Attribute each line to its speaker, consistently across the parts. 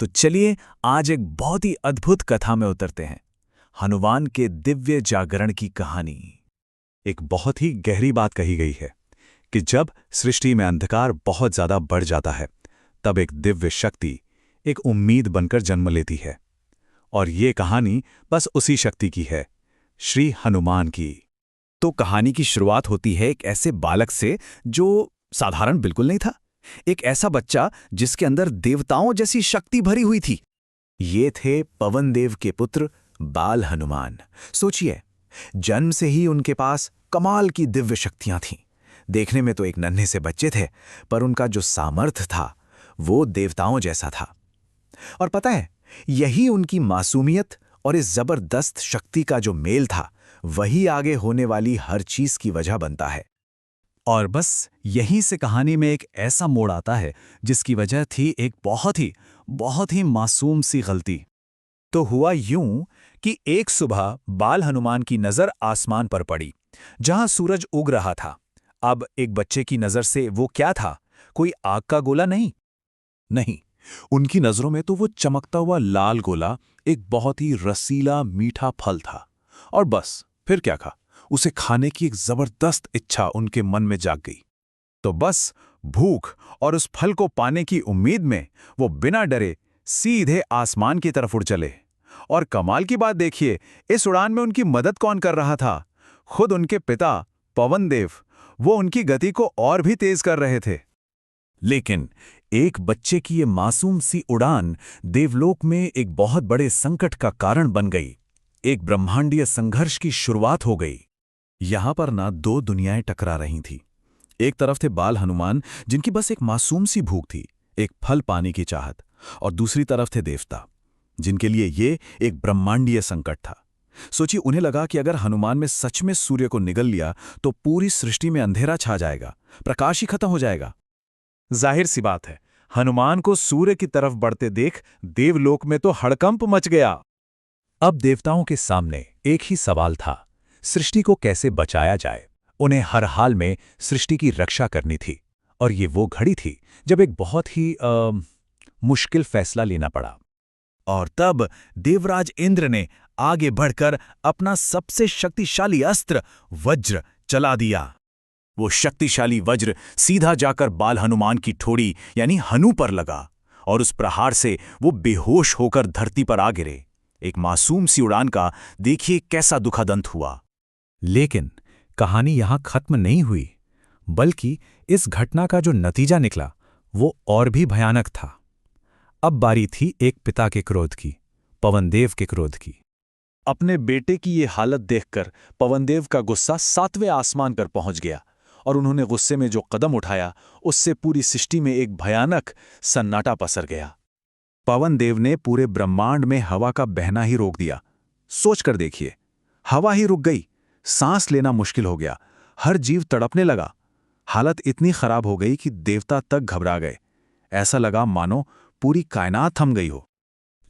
Speaker 1: तो चलिए आज एक बहुत ही अद्भुत कथा में उतरते हैं। हनुमान के दिव्य जागरण की कहानी।
Speaker 2: एक बहुत ही गहरी बात कही गई है कि जब सृष्टि में अंधकार बहुत ज्यादा बढ़ जाता है, तब एक दिव्य शक्ति एक उम्मीद बनकर जन्म लेती है। और ये कहानी बस उसी शक्ति की है, श्री हनुमान की।
Speaker 1: तो कहानी की शुरुआत होती है एक ऐसे बालक से जो साधारण बिल्कुल नहीं था। एक ऐसा बच्चा जिसके अंदर देवताओं जैसी शक्ति भरी हुई थी। ये थे पवन देव के पुत्र बाल हनुमान। सोचिए, जन्म से ही उनके पास कमाल की दिव्य शक्तियां थीं। देखने में तो एक नन्हे से बच्चे थे, पर उनका जो सामर्थ्य था वो देवताओं जैसा था। और पता है, यही उनकी मासूमियत और इस जबरदस्त शक्ति का जो मेल था, वही आगे होने वाली हर चीज की वजह बनता है।
Speaker 2: और बस यहीं से कहानी में एक ऐसा मोड़ आता है जिसकी वजह थी एक बहुत ही मासूम सी गलती।
Speaker 1: तो हुआ यूं कि एक सुबह बाल हनुमान की नजर आसमान पर पड़ी, जहां सूरज उग रहा था। अब एक बच्चे की नजर से वो क्या था? कोई आग का गोला नहीं,
Speaker 2: उनकी नजरों में तो वो चमकता हुआ लाल गोला एक बहुत ही रसीला मीठा फल था। और बस फिर क्या था, उसे खाने की एक जबरदस्त इच्छा उनके मन में जाग गई।
Speaker 1: तो बस भूख और उस फल को पाने की उम्मीद में वो बिना डरे सीधे आसमान की तरफ उड़ चले। और कमाल की बात देखिए, इस उड़ान में उनकी मदद कौन कर रहा था? खुद उनके पिता पवन देव। वो उनकी गति को और भी तेज कर रहे थे।
Speaker 2: लेकिन एक बच्चे की ये मासूम सी उड़ान देवलोक में एक बहुत बड़े संकट का कारण बन गई। एक ब्रह्मांडीय संघर्ष की शुरुआत हो गई। यहां पर ना दो दुनियाएं टकरा रही थीं। एक तरफ थे बाल हनुमान, जिनकी बस एक मासूम सी भूख थी, एक फल पाने की चाहत। और दूसरी तरफ थे देवता, जिनके लिए ये एक ब्रह्मांडीय संकट था। सोचिए, उन्हें लगा कि अगर हनुमान में सच में सूर्य को निगल लिया तो पूरी सृष्टि में अंधेरा छा जाएगा, प्रकाश ही खत्म हो जाएगा।
Speaker 1: जाहिर सी बात है, हनुमान को सूर्य की तरफ बढ़ते देख देवलोक में तो हड़कंप मच गया।
Speaker 2: अब देवताओं के सामने एक ही सवाल था, सृष्टि को कैसे बचाया जाए। उन्हें हर हाल में सृष्टि की रक्षा करनी थी। और ये वो घड़ी थी जब एक बहुत ही मुश्किल फैसला लेना पड़ा।
Speaker 1: और तब देवराज इंद्र ने आगे बढ़कर अपना सबसे शक्तिशाली अस्त्र वज्र चला दिया। वो शक्तिशाली वज्र सीधा जाकर बाल हनुमान की ठोड़ी यानी हनु पर लगा, और उस प्रहार से वो बेहोश होकर धरती पर आ गिरे। एक मासूम सी उड़ान का देखिए कैसा दुखद अंत हुआ।
Speaker 2: लेकिन कहानी यहां खत्म नहीं हुई, बल्कि इस घटना का जो नतीजा निकला वो और भी भयानक था। अब बारी थी एक पिता के क्रोध की, पवनदेव के क्रोध की।
Speaker 1: अपने बेटे की ये हालत देखकर पवनदेव का गुस्सा 7वें आसमान पर पहुंच गया, और उन्होंने गुस्से में जो कदम उठाया उससे पूरी सृष्टि में एक भयानक सन्नाटा पसर गया। पवनदेव ने पूरे ब्रह्मांड में हवा का बहना ही रोक दिया। सोचकर देखिए, हवा ही रुक गई, सांस लेना मुश्किल हो गया, हर जीव तड़पने लगा। हालत इतनी खराब हो गई कि देवता तक घबरा गए। ऐसा लगा मानो पूरी कायनात थम गई हो।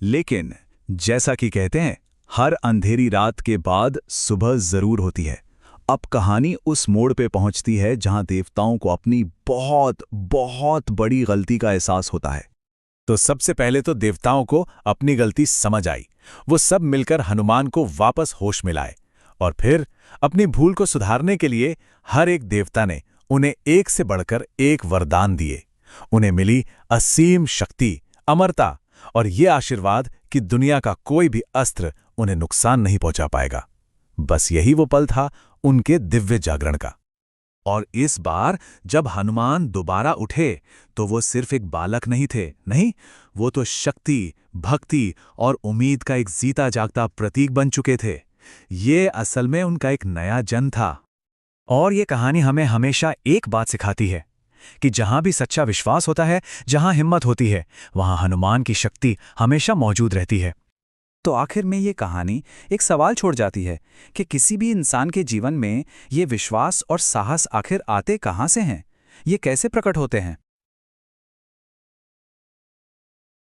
Speaker 2: लेकिन जैसा कि कहते हैं, हर अंधेरी रात के बाद सुबह जरूर होती है। अब कहानी उस मोड़ पे पहुंचती है जहां देवताओं को अपनी बहुत बड़ी गलती का एहसास होता है।
Speaker 1: तो सबसे पहले तो देवताओं को अपनी गलती समझ आई। वो सब मिलकर हनुमान को वापस होश में लाए, और फिर अपनी भूल को सुधारने के लिए हर एक देवता ने उन्हें एक से बढ़कर एक वरदान दिए। उन्हें मिली असीम शक्ति, अमरता और ये आशीर्वाद कि दुनिया का कोई भी अस्त्र उन्हें नुकसान नहीं पहुंचा पाएगा। बस यही वो पल था उनके दिव्य जागरण का। और इस बार जब हनुमान दोबारा उठे तो वो सिर्फ एक बालक नहीं थे, नहीं, वो तो शक्ति, भक्ति और उम्मीद का एक जीता जागता प्रतीक बन चुके थे। ये असल में उनका एक नया जन्म था। और ये कहानी हमें हमेशा एक बात सिखाती है कि जहां भी सच्चा विश्वास होता है, जहां हिम्मत होती है, वहां हनुमान की शक्ति हमेशा मौजूद रहती है। तो आखिर में ये कहानी एक सवाल छोड़ जाती है कि किसी भी इंसान के जीवन में ये विश्वास और साहस आखिर आते कहाँ से हैं? ये कैसे प्रकट होते हैं?